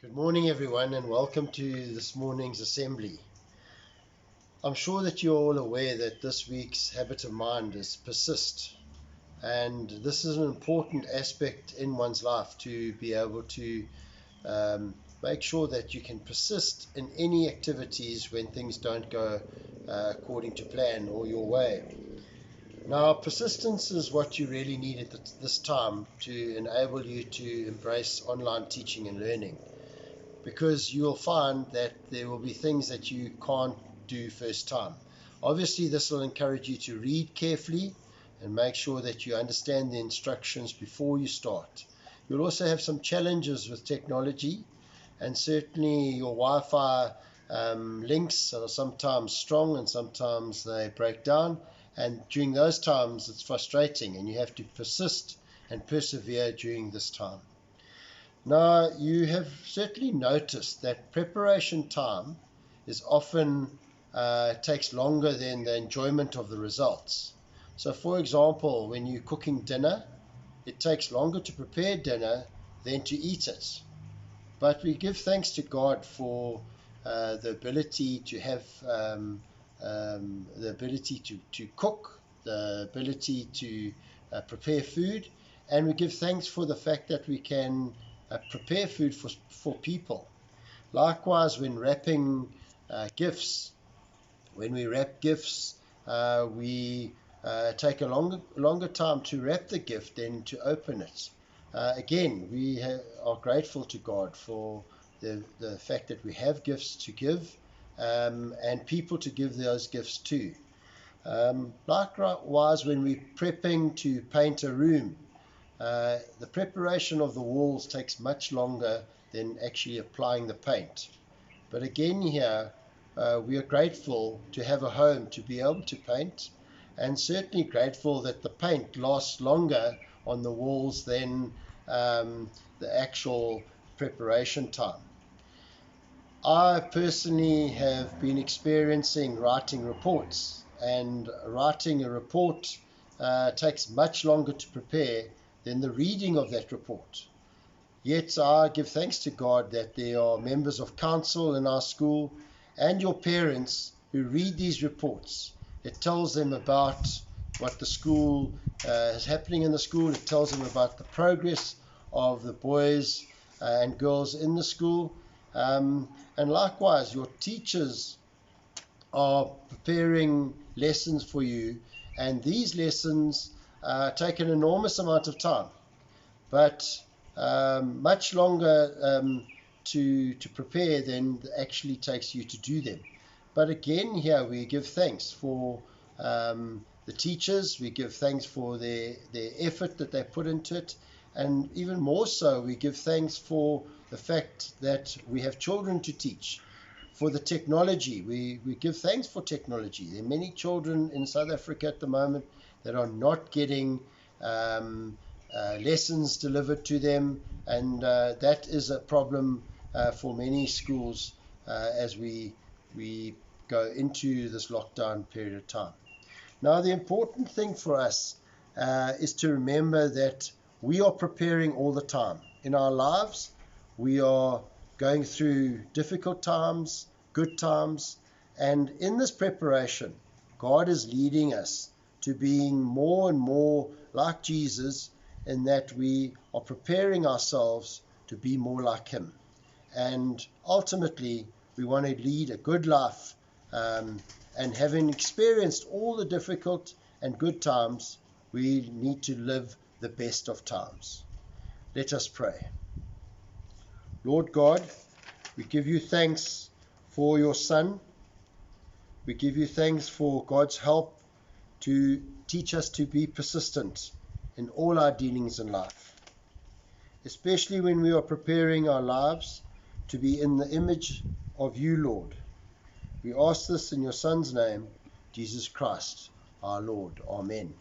Good morning, everyone, and welcome to this morning's assembly. I'm sure that you're all aware that this week's habit of mind is persist, and this is an important aspect in one's life to be able to make sure that you can persist in any activities when things don't go according to plan or your way. Now, persistence is what you really need at this time to enable you to embrace online teaching and learning, because you'll find that there will be things that you can't do first time. Obviously, this will encourage you to read carefully and make sure that you understand the instructions before you start. You'll also have some challenges with technology, and certainly your Wi-Fi links are sometimes strong and sometimes they break down, and during those times it's frustrating and you have to persist and persevere during this time. Now, you have certainly noticed that preparation time is often takes longer than the enjoyment of the results. So, for example, when you're cooking dinner, it takes longer to prepare dinner than to eat it. But we give thanks to God for the ability to have the ability to cook, the ability to prepare food, and we give thanks for the fact that we can prepare food for people. Likewise, when wrapping gifts, when we wrap gifts, we take a longer time to wrap the gift than to open it. Again, we are grateful to God for the fact that we have gifts to give and people to give those gifts to. Likewise, when we're prepping to paint a room, the preparation of the walls takes much longer than actually applying the paint. But again here, we are grateful to have a home to be able to paint, and certainly grateful that the paint lasts longer on the walls than the actual preparation time. I personally have been experiencing writing reports, and writing a report takes much longer to prepare than the reading of that report. Yet I give thanks to God that there are members of council in our school and your parents who read these reports. It tells them about what the school is happening in the school. It tells them about the progress of the boys and girls in the school. And likewise, your teachers are preparing lessons for you, and these lessons take an enormous amount of time, but much longer to prepare than it actually takes you to do them. But again, here we give thanks for the teachers, we give thanks for their effort that they put into it, and even more so, we give thanks for the fact that we have children to teach. For the technology, we give thanks for technology. There are many children in South Africa at the moment that are not getting lessons delivered to them, and that is a problem for many schools as we go into this lockdown period of time. Now, the important thing for us is to remember that we are preparing all the time. In our lives, we are going through difficult times, good times, and in this preparation, God is leading us to being more and more like Jesus, in that we are preparing ourselves to be more like Him. And ultimately, we want to lead a good life, and having experienced all the difficult and good times, we need to live the best of times. Let us pray. Lord God, we give you thanks for your Son. We give you thanks for God's help to teach us to be persistent in all our dealings in life, especially when we are preparing our lives to be in the image of you, Lord. We ask this in your Son's name, Jesus Christ, our Lord. Amen.